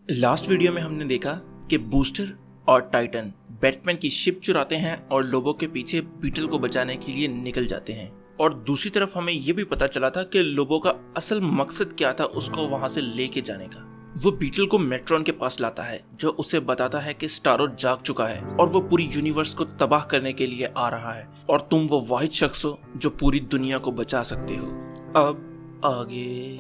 Last video में हमने देखा कि बूस्टर और टाइटन बैटमैन की शिप चुराते हैं और लोबो के पीछे बीटल को बचाने के लिए निकल जाते हैं। और दूसरी तरफ हमें यह भी पता चला था कि लोबो का असल मकसद क्या था उसको वहां से लेके जाने का। वो बीटल को मेट्रॉन के पास लाता है जो उसे बताता है कि स्टारो जाग चुका है और वो पूरी यूनिवर्स को तबाह करने के लिए आ रहा है और तुम वो वाहिद शख्स हो जो पूरी दुनिया को बचा सकते हो। अब आगे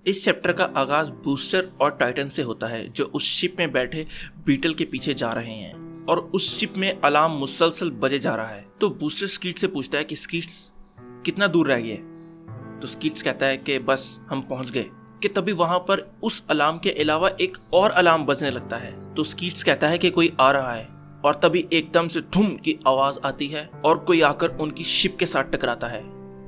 इस चैप्टर का आगाज बूस्टर और टाइटन से होता है जो उस शिप में बैठे बीटल के पीछे जा रहे हैं और उस शिप में अलार्म मुसलसल बजे जा रहा है। तो बूस्टर स्कीट्स से पूछता है कि स्कीट्स कितना दूर रह गए। तो स्कीट्स कहता है कि बस हम पहुंच गए। कि तभी वहां पर उस अलार्म के अलावा एक और अलार्म बजने लगता है। तो स्कीट्स कहता है कि कोई आ रहा है और तभी एकदम से धूम की आवाज आती है और कोई आकर उनकी शिप के साथ टकराता है।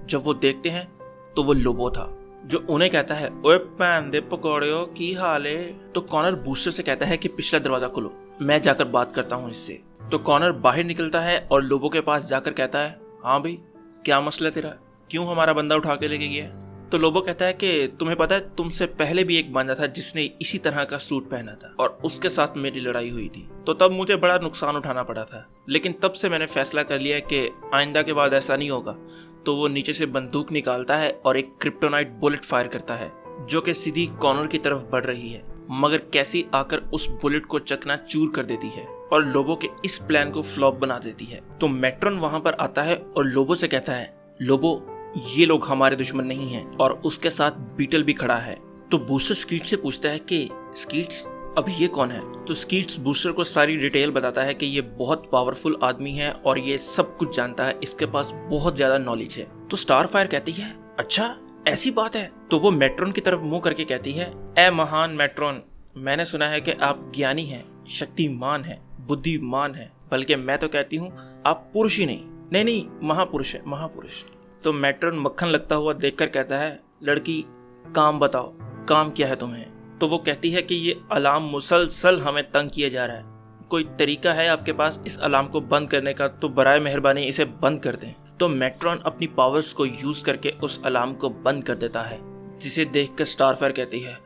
जब वो देखते हैं तो वो लोबो था जो उन्हें कहता है, ओए पैन दे पकौड़ियों की हाल है। तो कॉनर बूस्टर से कहता है कि पिछला दरवाजा खोलो, मैं जाकर बात करता हूँ इससे। तो कॉनर बाहर निकलता है और लोबो के पास जाकर कहता है, हाँ भाई क्या मसला तेरा, क्यों हमारा बंदा उठा के लेके गया। तो लोबो कहता है कि तुम्हें पता है तुमसे पहले भी एक बंदा था जिसने इसी तरह का सूट पहना था और उसके साथ मेरी लड़ाई हुई थी। तो तब मुझे बड़ा नुकसान उठाना पड़ा था, लेकिन तब से मैंने फैसला कर लिया कि आइंदा के बाद ऐसा नहीं होगा। तो वो नीचे से बंदूक निकालता है और एक क्रिप्टोनाइट बुलेट फायर करता है जो कि सीधी कॉनर की तरफ बढ़ रही है, मगर कैसी आकर उस बुलेट को चकनाचूर कर देती है और लोबो के इस प्लान को फ्लॉप बना देती है। तो मेट्रॉन वहां पर आता है और लोबो से कहता है, लोबो ये लोग हमारे दुश्मन नहीं हैं और उसके साथ बीटल भी खड़ा है। तो बूस्टर स्कीट्स से पूछता है कि स्कीट्स अभी ये कौन है। तो स्कीट्स बूस्टर को सारी डिटेल बताता है कि ये बहुत पावरफुल आदमी है और ये सब कुछ जानता है, इसके पास बहुत ज्यादा नॉलेज है। तो स्टारफायर कहती है, अच्छा ऐसी बात है। तो वो मेट्रॉन की तरफ मुंह करके कहती है, ए महान मेट्रॉन, मैंने सुना है कि आप ज्ञानी हैं, शक्तिमान हैं, बुद्धिमान हैं, बल्कि मैं तो कहती हूँ आप पुरुष ही नहीं महापुरुष है, महापुरुष। तो मेट्रॉन मक्खन लगता हुआ देखकर कहता है, लड़की काम बताओ, काम क्या है तुम्हें। तो वो कहती है कि ये अलार्म मुसलसल हमें तंग किया जा रहा है, कोई तरीका है आपके पास इस अलार्म को बंद करने का, तो बराए मेहरबानी इसे बंद कर दें। तो मेट्रॉन अपनी पावर्स को यूज करके उस अलार्म को बंद कर देता है, जिसे देखकर स्टारफायर कहती है,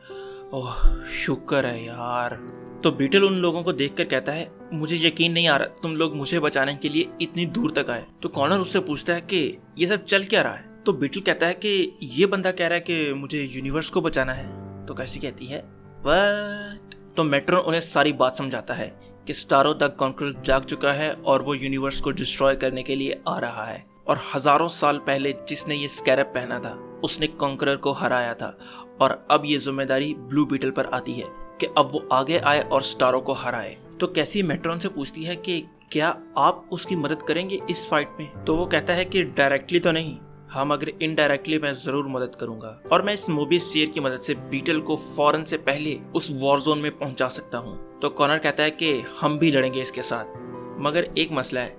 ओह शुक्र है यार। तो बीटल उन लोगों को देखकर कहता है, मुझे यकीन नहीं आ रहा तुम लोग मुझे बचाने के लिए इतनी दूर तक आए। तो कॉनर उससे पूछता है कि ये सब चल क्या रहा है। तो बीटल कहता है कि ये बंदा कह रहा है कि मुझे यूनिवर्स को बचाना है। तो कैसी कहती है, व्हाट। तो मेट्रॉन उन्हें सारी बात समझाता है कि स्टारो द कॉन्करर जाग चुका है और वो यूनिवर्स को डिस्ट्रॉय करने के लिए आ रहा है और हजारों साल पहले जिसने ये स्कैरब पहना था उसने कॉन्करर को हराया था और अब ये जिम्मेदारी ब्लू बीटल पर आती है कि अब वो आगे आए और स्टारो को हराए। तो कैसी मेट्रॉन से पूछती है कि क्या आप उसकी मदद करेंगे इस फाइट में। तो वो कहता है कि डायरेक्टली तो नहीं, हाँ मगर इनडायरेक्टली मैं जरूर मदद करूंगा और मैं इस मोबियस चेयर की मदद से बीटल को फौरन से पहले उस वॉर जोन में पहुंचा सकता हूं। तो कॉनर कहता है कि हम भी लड़ेंगे इसके साथ, मगर एक मसला है,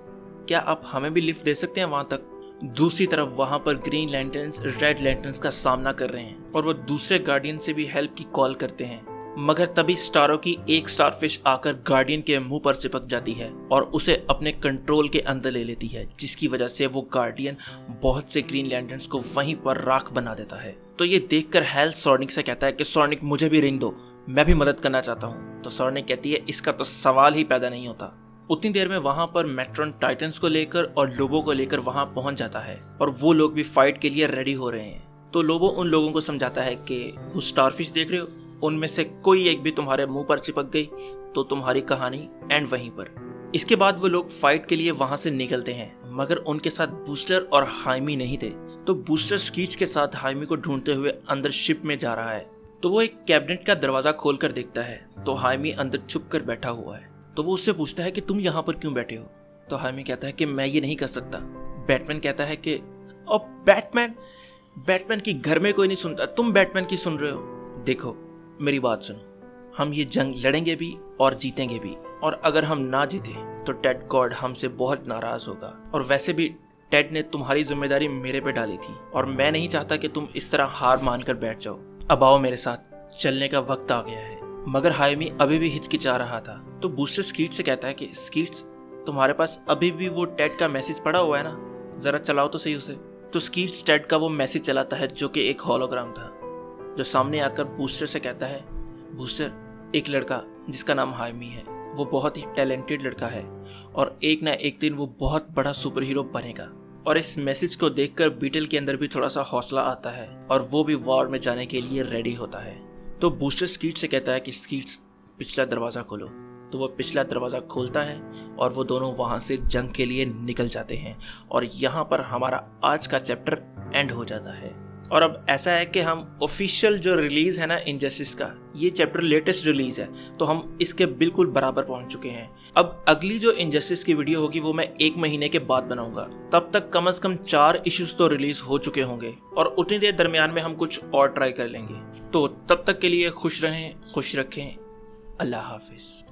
क्या आप हमें भी लिफ्ट दे सकते हैं वहां तक। दूसरी तरफ वहां पर ग्रीन लैंटर्न्स रेड लैंटर्न्स का सामना कर रहे हैं और वो दूसरे गार्डियन से भी हेल्प की कॉल करते हैं, मगर तभी स्टारो की एक स्टारफिश आकर गार्डियन के मुंह पर चिपक जाती है और उसे अपने कंट्रोल के अंदर ले लेती है, जिसकी वजह से वो गार्डियन बहुत से ग्रीन लैंटर्न्स को वहीं पर राख बना देता है। तो ये देखकर हेल सोनिक से कहता है कि सोनिक मुझे भी रिंग दो, मैं भी मदद करना चाहता हूँ। तो सोनिक कहती है, इसका तो सवाल ही पैदा नहीं होता। उतनी देर में वहां पर मेट्रॉन टाइटन्स को लेकर और लोबो को लेकर वहां पहुंच जाता है और वो लोग भी फाइट के लिए रेडी हो रहे हैं। तो लोबो उन लोगों को समझाता है कि वो स्टारफिश देख रहे हो, उनमें से कोई एक भी तुम्हारे मुंह पर चिपक गई तो तुम्हारी कहानी एंड वहीं पर। इसके बाद वो लोग फाइट के लिए वहां से निकलते हैं, मगर उनके साथ बूस्टर और हाइमी नहीं थे। तो बूस्टर स्कीट्स के साथ हाइमी को ढूंढते हुए अंदर शिप में जा रहा है। तो वो एक कैबिनेट का दरवाजा खोलकर देखता है तो हाइमी अंदर छुप कर बैठा हुआ है। तो वो उससे पूछता है कि तुम यहाँ पर क्यों बैठे हो। तो हाइमी कहता है कि मैं ये नहीं कर सकता। बैटमैन कहता है कि ओ बैटमैन की घर में कोई नहीं सुनता, तुम बैटमैन की सुन रहे हो। देखो मेरी बात सुनो, हम ये जंग लड़ेंगे भी और जीतेंगे भी, और अगर हम ना जीते तो टेड गॉड हमसे बहुत नाराज होगा, और वैसे भी टेड ने तुम्हारी जिम्मेदारी मेरे पे डाली थी और मैं नहीं चाहता कि तुम इस तरह हार मानकर बैठ जाओ। अब आओ मेरे साथ, चलने का वक्त आ गया है। मगर हाइमी अभी भी हिचकिचा रहा था। तो बूस्टर स्कीट्स से कहता है कि स्कीट्स तुम्हारे पास अभी भी वो टेड का मैसेज पड़ा हुआ है ना, जरा चलाओ तो सही उसे। तो स्कीट्स टेड का वो मैसेज चलाता है जो कि एक होलोग्राम था, जो सामने आकर बूस्टर से कहता है, बूस्टर, एक लड़का जिसका नाम हाइमी है, वो बहुत ही टैलेंटेड लड़का है और एक ना एक दिन वो बहुत बड़ा सुपर हीरो बनेगा। और इस मैसेज को देखकर बीटल के अंदर भी थोड़ा सा हौसला आता है और वो भी वॉर में जाने के लिए रेडी होता है। तो बूस्टर स्कीट से कहता है कि स्कीट्स, पिछला दरवाज़ा खोलो। तो वो पिछला दरवाज़ा खोलता है और वो दोनों वहाँ से जंग के लिए निकल जाते हैं। और यहाँ पर हमारा आज का चैप्टर एंड हो जाता है। और अब ऐसा है कि हम ऑफिशियल जो रिलीज़ है ना इनजस्टिस का, ये चैप्टर लेटेस्ट रिलीज़ है, तो हम इसके बिल्कुल बराबर पहुंच चुके हैं। अब अगली जो इनजस्टिस की वीडियो होगी वो मैं 1 महीने के बाद बनाऊंगा। तब तक कम से कम 4 इश्यूज तो रिलीज हो चुके होंगे और उतनी देर दरमियान में हम कुछ और ट्राई कर लेंगे। तो तब तक के लिए खुश रहें, खुश रखें। अल्लाह हाफिज।